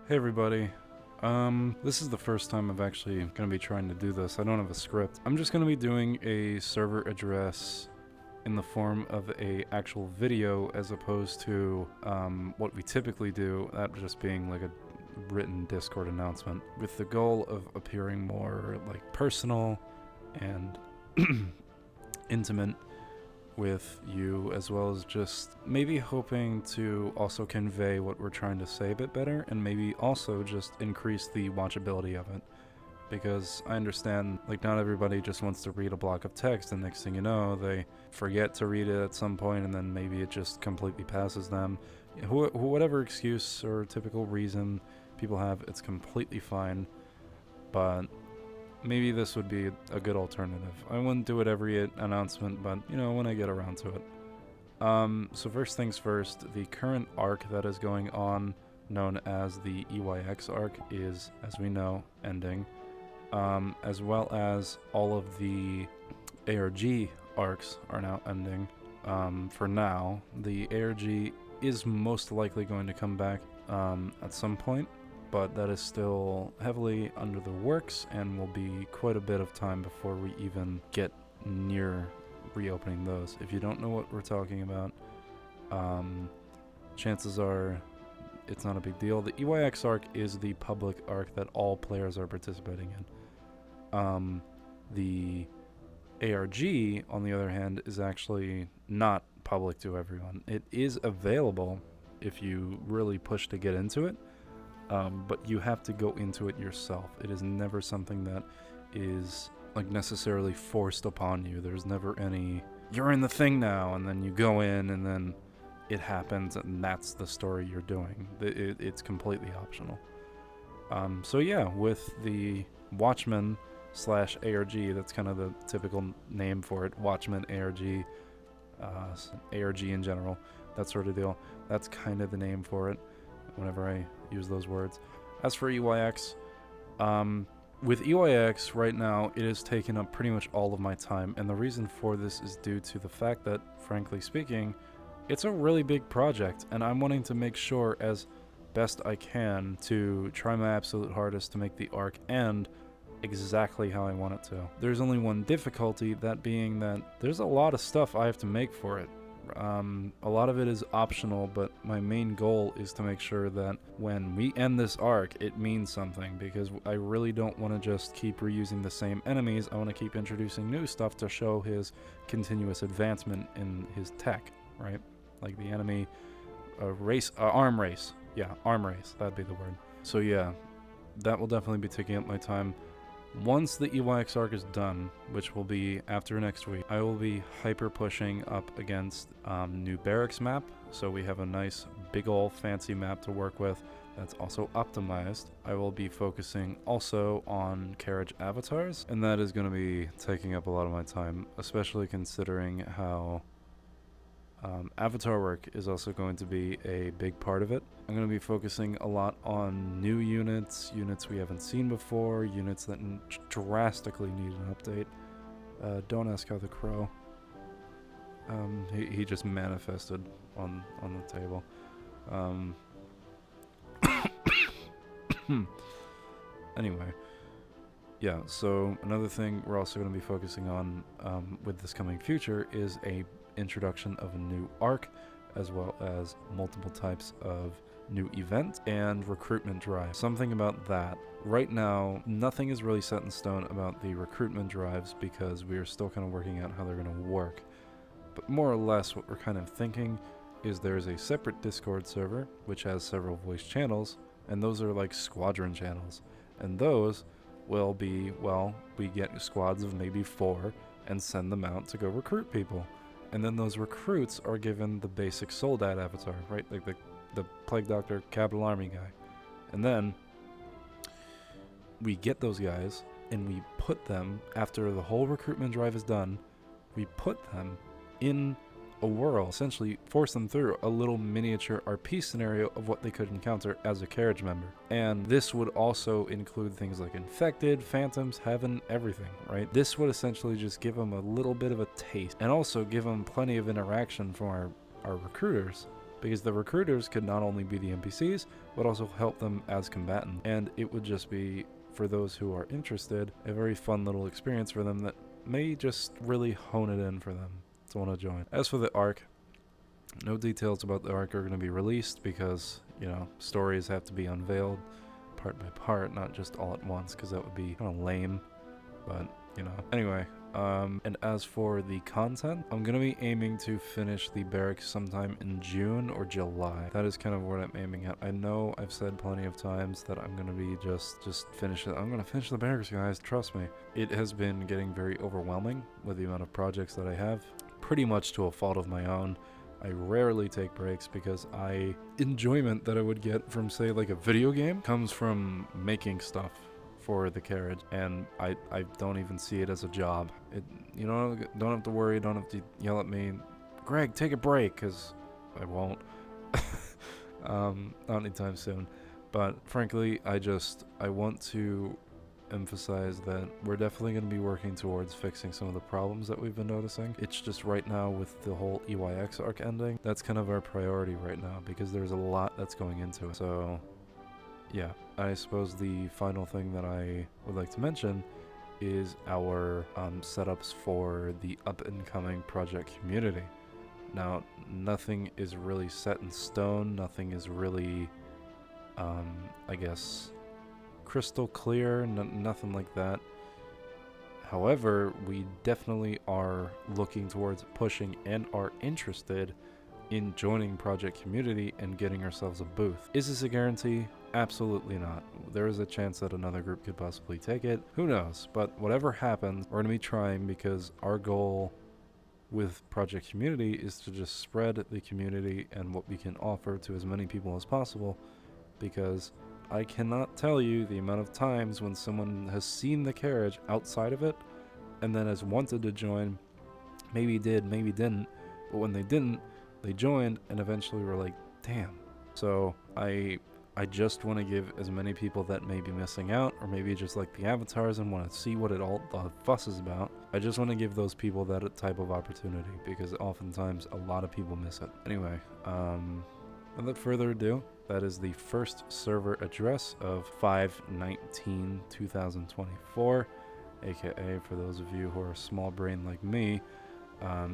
Hey everybody. This is the first time I've actually going to be trying to do this. I don't have a script. I'm just going to be doing a server address in the form of a actual video as opposed to what we typically do, that just being like a written Discord announcement, with the goal of appearing more like personal and intimate with you, as well as just maybe hoping to also convey what we're trying to say a bit better, and maybe also just increase the watchability of it. Because I understand, like, not everybody just wants to read a block of text, and next thing you know, they forget to read it at some point, and then maybe it just completely passes them. Whatever excuse or typical reason people have, it's completely fine, but maybe this would be a good alternative. I wouldn't do it every announcement, but, you know, when I get around to it. So first things first, the current arc that is going on, known as the EYX arc, is, as we know, ending. As well as all of the ARG arcs are now ending. For now, the ARG is most likely going to come back at some point, but that is still heavily under the works and will be quite a bit of time before we even get near reopening those. If you don't know what we're talking about, chances are it's not a big deal. The EYX arc is the public arc that all players are participating in. The ARG, on the other hand, is actually not public to everyone. It is available if you really push to get into it, but you have to go into it yourself. It is never something that is like necessarily forced upon you. There's never any, you're in the thing now, and then you go in and then it happens and that's the story you're doing. It's completely optional. So yeah, with the Watchmen / ARG, that's kind of the typical name for it. Watchmen, ARG, ARG in general, that sort of deal. That's kind of the name for it whenever I use those words. As for EYX, with EYX right now, it has taken up pretty much all of my time, and the reason for this is due to the fact that, frankly speaking, it's a really big project, and I'm wanting to make sure as best I can to try my absolute hardest to make the arc end exactly how I want it to. There's only one difficulty, that being that there's a lot of stuff I have to make for it. A lot of it is optional, but my main goal is to make sure that when we end this arc, it means something, because I really don't want to just keep reusing the same enemies. I want to keep introducing new stuff to show his continuous advancement in his tech, right? Like the enemy arm race. Yeah, arm race, that'd be the word. So yeah, that will definitely be taking up my time. Once the EYX arc is done, which will be after next week, I will be hyper pushing up against new barracks map. So we have a nice big ol' fancy map to work with that's also optimized. I will be focusing also on carriage avatars, and that is going to be taking up a lot of my time, especially considering how avatar work is also going to be a big part of it. I'm going to be focusing a lot on new units we haven't seen before, units that drastically need an update. Don't ask how the crow. He just manifested on the table. Anyway, yeah, so another thing we're also going to be focusing on with this coming future is a introduction of a new arc, as well as multiple types of new events and recruitment drive. Something about that. Right now, nothing is really set in stone about the recruitment drives because we are still kind of working out how they're going to work. But more or less what we're kind of thinking is there's a separate Discord server which has several voice channels, and those are like squadron channels. And those will be, well, we get squads of maybe 4 and send them out to go recruit people. And then those recruits are given the basic Soldat avatar, right? Like the Plague Doctor Capital Army guy. And then we get those guys and we put them, after the whole recruitment drive is done, we put them in a world, essentially force them through a little miniature RP scenario of what they could encounter as a carriage member. And this would also include things like infected, phantoms, heaven, everything, right? This would essentially just give them a little bit of a taste, and also give them plenty of interaction from our recruiters because the recruiters could not only be the NPCs, but also help them as combatants. And it would just be, for those who are interested, a very fun little experience for them that may just really hone it in for them to want to join. As for the arc, no details about the arc are going to be released because, you know, stories have to be unveiled part by part, not just all at once, because that would be kind of lame. But, you know, anyway. And as for the content, I'm going to be aiming to finish the barracks sometime in June or July. That is kind of what I'm aiming at. I know I've said plenty of times that I'm going to be just finish it. I'm going to finish the barracks, guys. Trust me. It has been getting very overwhelming with the amount of projects that I have, pretty much to a fault of my own. I rarely take breaks because enjoyment that I would get from, say, like a video game comes from making stuff for the carriage, and I don't even see it as a job. You know, don't have to worry, don't have to yell at me, Greg, take a break, because I won't. Not anytime soon. But frankly, I want to emphasize that we're definitely going to be working towards fixing some of the problems that we've been noticing. It's just right now with the whole EYX arc ending, that's kind of our priority right now, because there's a lot that's going into it. So yeah, I suppose the final thing that I would like to mention is our setups for the up-and-coming project community. Now, nothing is really set in stone, nothing is really, I guess, crystal clear, nothing like that. However, we definitely are looking towards pushing and are interested in joining project community and getting ourselves a booth. Is this a guarantee? Absolutely not. There is a chance that another group could possibly take it. Who knows? But whatever happens, we're going to be trying, because our goal with project community is to just spread the community and what we can offer to as many people as possible, because I cannot tell you the amount of times when someone has seen the carriage outside of it and then has wanted to join. Maybe did, maybe didn't, but when they didn't, they joined and eventually were like, damn. So I just want to give as many people that may be missing out, or maybe just like the avatars and want to see what all the fuss is about. I just want to give those people that type of opportunity, because oftentimes a lot of people miss it. Anyway, without further ado, that is the first server address of 5/19/2024, aka, for those of you who are small brain like me,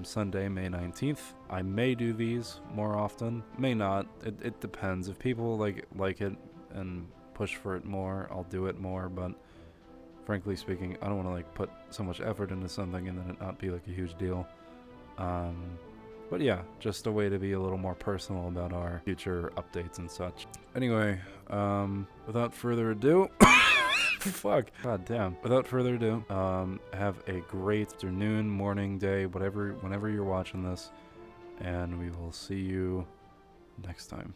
Sunday, May 19th. I may do these more often, may not. It depends. If people like it and push for it more, I'll do it more, but frankly speaking, I don't want to like put so much effort into something and then it not be like a huge deal. But yeah, just a way to be a little more personal about our future updates and such. Anyway, without further ado, fuck, god damn. Without further ado, have a great afternoon, morning, day, whenever you're watching this, and we will see you next time.